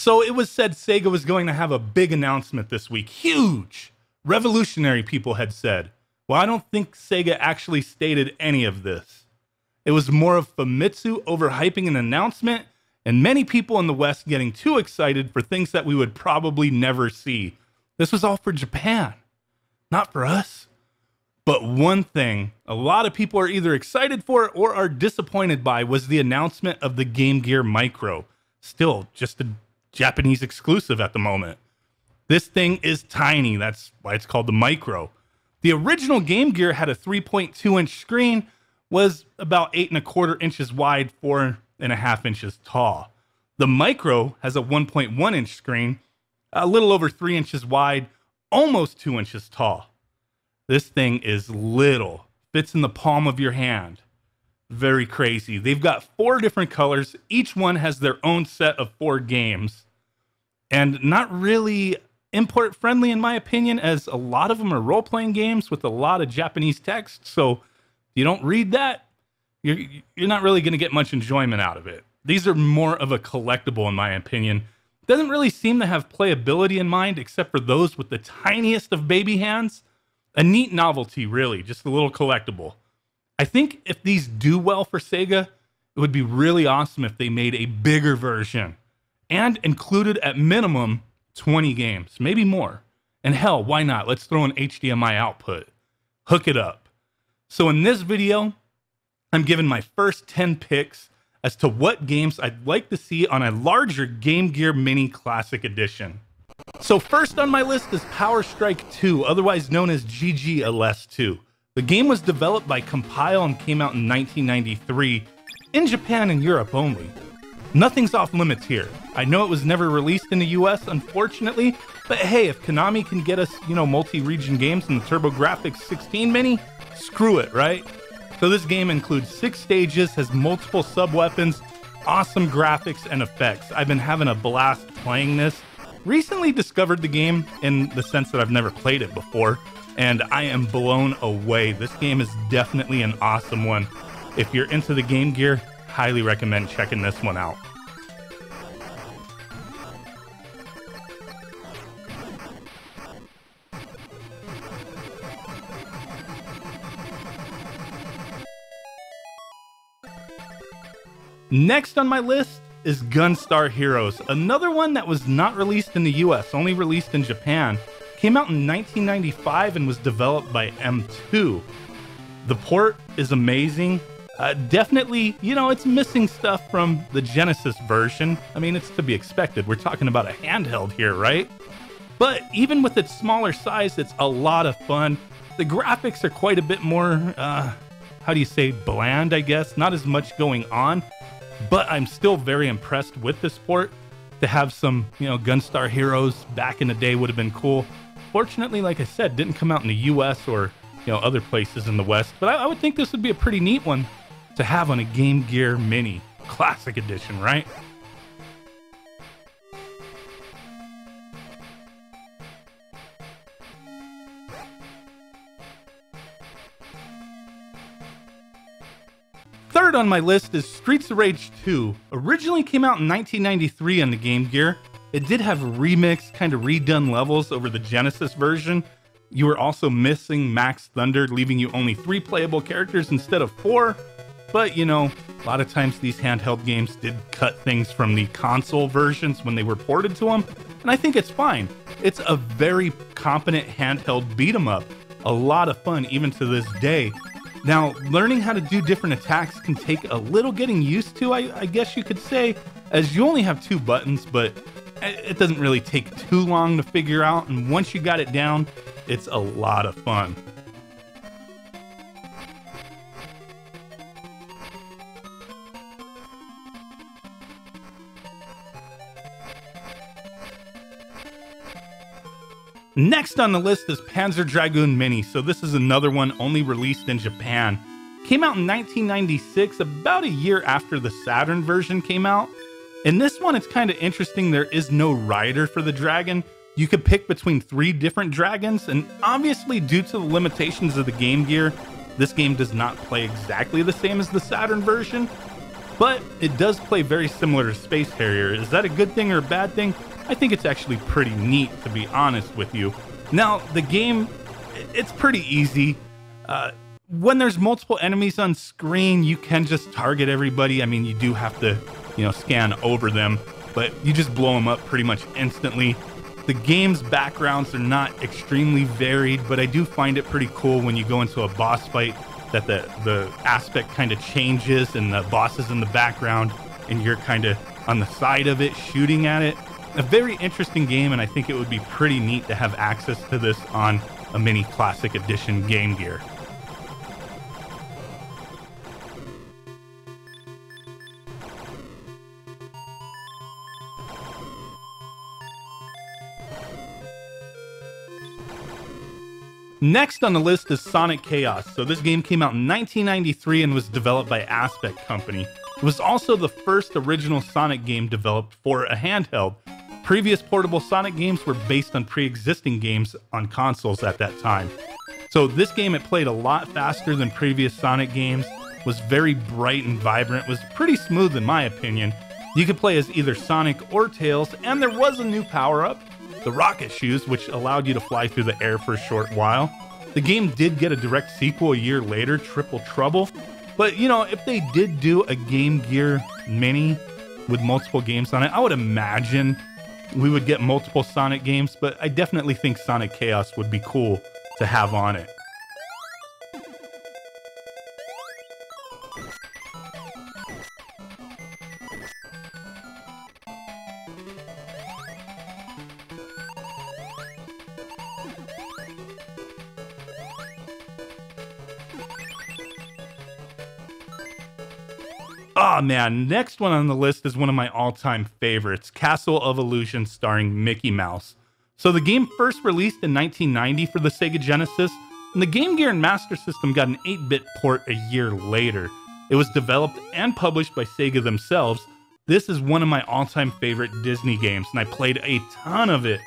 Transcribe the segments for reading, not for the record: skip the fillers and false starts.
So it was said Sega was going to have a big announcement this week. Huge! Revolutionary, people had said. Well, I don't think Sega actually stated any of this. It was more of Famitsu overhyping an announcement and many people in the West getting too excited for things that we would probably never see. This was all for Japan, not for us. But one thing a lot of people are either excited for or are disappointed by was the announcement of the Game Gear Micro. Still, just a Japanese exclusive at the moment. This thing is tiny, that's why it's called the Micro. The original Game Gear had a 3.2-inch screen, was about 8¼ inches wide, 4.5 inches tall. The Micro has a 1.1-inch screen, a little over 3 inches wide, almost 2 inches tall. This thing is little, fits in the palm of your hand. Very crazy. They've got 4 different colors. Each one has their own set of 4 games. And not really import friendly in my opinion, as a lot of them are role-playing games with a lot of Japanese text. So if you don't read that, you're not really going to get much enjoyment out of it. These are more of a collectible in my opinion. Doesn't really seem to have playability in mind except for those with the tiniest of baby hands. A neat novelty, really, just a little collectible. I think if these do well for Sega, it would be really awesome if they made a bigger version and included at minimum 20 games, maybe more. And hell, why not? Let's throw an HDMI output. Hook it up. So in this video, I'm giving my first 10 picks as to what games I'd like to see on a larger Game Gear Mini Classic Edition. So first on my list is Power Strike 2, otherwise known as GGLS2. The game was developed by Compile and came out in 1993, in Japan and Europe only. Nothing's off limits here. I know it was never released in the US, unfortunately, but hey, if Konami can get us, multi-region games in the TurboGrafx 16 Mini, screw it, right? So this game includes 6 stages, has multiple sub-weapons, awesome graphics and effects. I've been having a blast playing this. Recently discovered the game in the sense that I've never played it before, and I am blown away. This game is definitely an awesome one. If you're into the Game Gear, highly recommend checking this one out. Next on my list is Gunstar Heroes, another one that was not released in the US, only released in Japan. Came out in 1995 and was developed by M2. The port is amazing. Definitely, it's missing stuff from the Genesis version. I mean, it's to be expected. We're talking about a handheld here, right? But even with its smaller size, it's a lot of fun. The graphics are quite a bit more, bland, I guess. Not as much going on. But I'm still very impressed with this port. To have some, Gunstar Heroes back in the day would have been cool. Fortunately, like I said, didn't come out in the US or, other places in the West. But I would think this would be a pretty neat one to have on a Game Gear Mini Classic Edition, right? Third on my list is Streets of Rage 2. Originally came out in 1993 on the Game Gear. It did have remixed, kind of redone levels over the Genesis version. You were also missing Max Thunder, leaving you only 3 playable characters instead of 4. But, a lot of times these handheld games did cut things from the console versions when they were ported to them, and I think it's fine. It's a very competent handheld beat 'em up. A lot of fun even to this day. Now, learning how to do different attacks can take a little getting used to, I guess you could say, as you only have 2 buttons, but it doesn't really take too long to figure out, and once you got it down, it's a lot of fun. Next on the list is Panzer Dragoon Mini, so this is another one only released in Japan. Came out in 1996, about a year after the Saturn version came out. In this one, it's kind of interesting, there is no rider for the dragon. You could pick between 3 different dragons, and obviously due to the limitations of the Game Gear, this game does not play exactly the same as the Saturn version. but it does play very similar to Space Harrier. Is that a good thing or a bad thing? I think it's actually pretty neat, to be honest with you. Now, the game, it's pretty easy. When there's multiple enemies on screen, you can just target everybody. I mean, you do have to, scan over them, but you just blow them up pretty much instantly. The game's backgrounds are not extremely varied, but I do find it pretty cool when you go into a boss fight that the aspect kind of changes and the boss is in the background and you're kind of on the side of it shooting at it. A very interesting game, and I think it would be pretty neat to have access to this on a mini Classic Edition Game Gear. Next on the list is Sonic Chaos. So this game came out in 1993 and was developed by Aspect Company. It was also the first original Sonic game developed for a handheld. Previous portable Sonic games were based on pre-existing games on consoles at that time. So this game, it played a lot faster than previous Sonic games, was very bright and vibrant, was pretty smooth in my opinion. You could play as either Sonic or Tails, and there was a new power-up, the rocket shoes, which allowed you to fly through the air for a short while. The game did get a direct sequel a year later, Triple Trouble. But, if they did do a Game Gear Mini with multiple games on it, I would imagine we would get multiple Sonic games, but I definitely think Sonic Chaos would be cool to have on it. Oh man, next one on the list is one of my all-time favorites, Castle of Illusion starring Mickey Mouse. So the game first released in 1990 for the Sega Genesis, and the Game Gear and Master System got an 8-bit port a year later. It was developed and published by Sega themselves. This is one of my all-time favorite Disney games, and I played a ton of it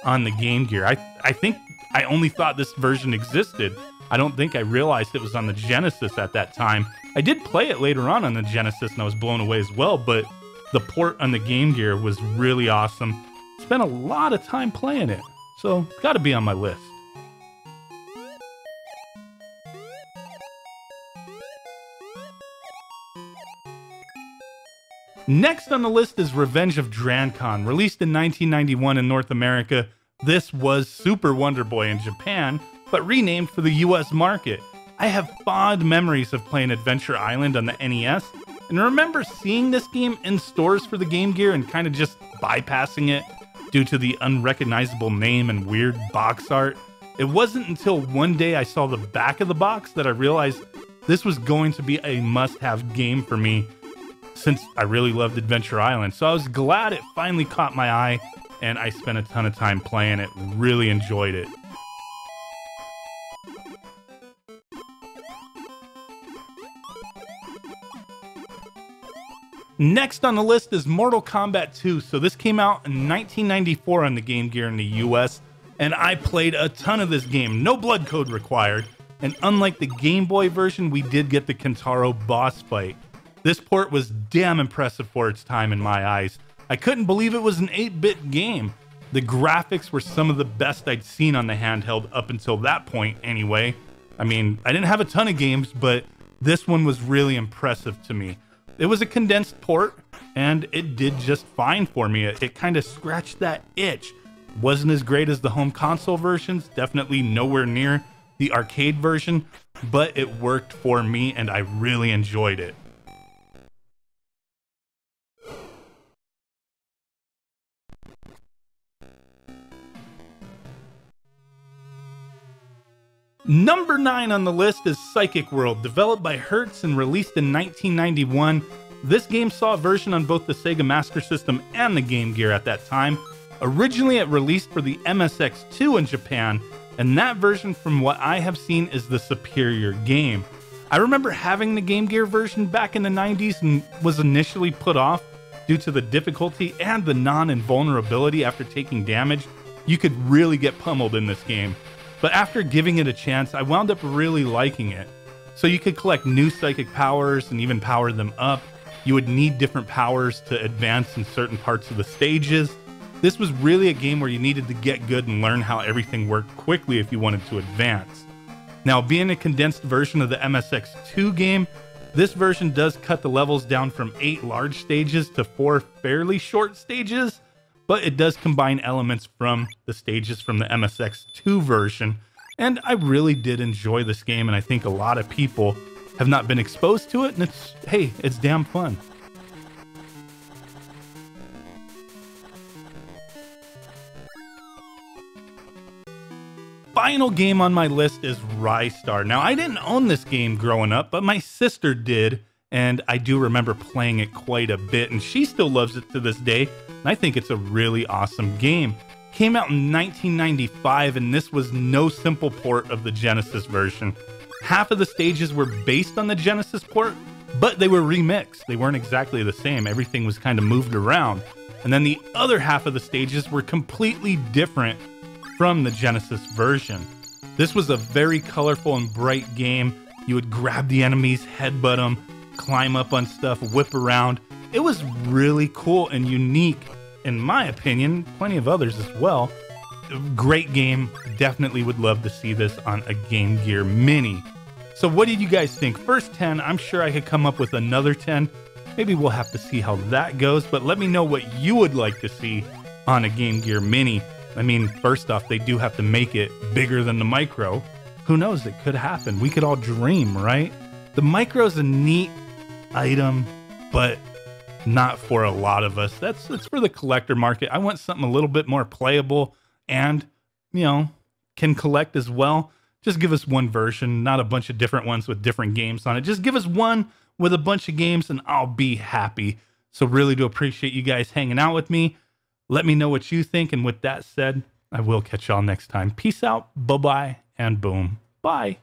on the Game Gear. I think I only thought this version existed. I don't think I realized it was on the Genesis at that time. I did play it later on the Genesis and I was blown away as well, but the port on the Game Gear was really awesome. Spent a lot of time playing it, so it's got to be on my list. Next on the list is Revenge of Drankon. Released in 1991 in North America, this was Super Wonder Boy in Japan, but renamed for the US market. I have fond memories of playing Adventure Island on the NES, and I remember seeing this game in stores for the Game Gear and kind of just bypassing it due to the unrecognizable name and weird box art. It wasn't until one day I saw the back of the box that I realized this was going to be a must-have game for me since I really loved Adventure Island. So I was glad it finally caught my eye, and I spent a ton of time playing it, really enjoyed it. Next on the list is Mortal Kombat 2. So this came out in 1994 on the Game Gear in the US, and I played a ton of this game. No blood code required, and unlike the Game Boy version, we did get the Kentaro boss fight. This port was damn impressive for its time in my eyes. I couldn't believe it was an 8-bit game. The graphics were some of the best I'd seen on the handheld up until that point anyway. I mean, I didn't have a ton of games, but this one was really impressive to me. It was a condensed port, and it did just fine for me. It kind of scratched that itch. Wasn't as great as the home console versions, definitely nowhere near the arcade version, but it worked for me, and I really enjoyed it. Number 9 on the list is Psychic World, developed by Hertz and released in 1991. This game saw a version on both the Sega Master System and the Game Gear at that time. Originally it released for the MSX2 in Japan, and that version from what I have seen is the superior game. I remember having the Game Gear version back in the 90s and was initially put off due to the difficulty and the non-invulnerability after taking damage. You could really get pummeled in this game. But after giving it a chance, I wound up really liking it. So you could collect new psychic powers and even power them up. You would need different powers to advance in certain parts of the stages. This was really a game where you needed to get good and learn how everything worked quickly if you wanted to advance. Now, being a condensed version of the MSX2 game, this version does cut the levels down from 8 large stages to 4 fairly short stages, but it does combine elements from the stages from the MSX2 version. And I really did enjoy this game, and I think a lot of people have not been exposed to it, and it's damn fun. Final game on my list is Ristar. Now, I didn't own this game growing up, but my sister did, and I do remember playing it quite a bit, and she still loves it to this day, and I think it's a really awesome game. Came out in 1995, and this was no simple port of the Genesis version. Half of the stages were based on the Genesis port, but they were remixed. They weren't exactly the same. Everything was kind of moved around. And then the other half of the stages were completely different from the Genesis version. This was a very colorful and bright game. You would grab the enemies, headbutt them, climb up on stuff, whip around. It was really cool and unique, in my opinion, plenty of others as well. Great game. Definitely would love to see this on a Game Gear Mini. So what did you guys think? First 10, I'm sure I could come up with another 10. Maybe we'll have to see how that goes, but let me know what you would like to see on a Game Gear Mini. I mean, first off, they do have to make it bigger than the Micro. Who knows? It could happen. We could all dream, right? The Micro is a neat item, but not for a lot of us. That's for the collector market. I want something a little bit more playable and, can collect as well. Just give us one version, not a bunch of different ones with different games on it. Just give us one with a bunch of games and I'll be happy. So really do appreciate you guys hanging out with me. Let me know what you think. And with that said, I will catch y'all next time. Peace out. Bye-bye and boom. Bye.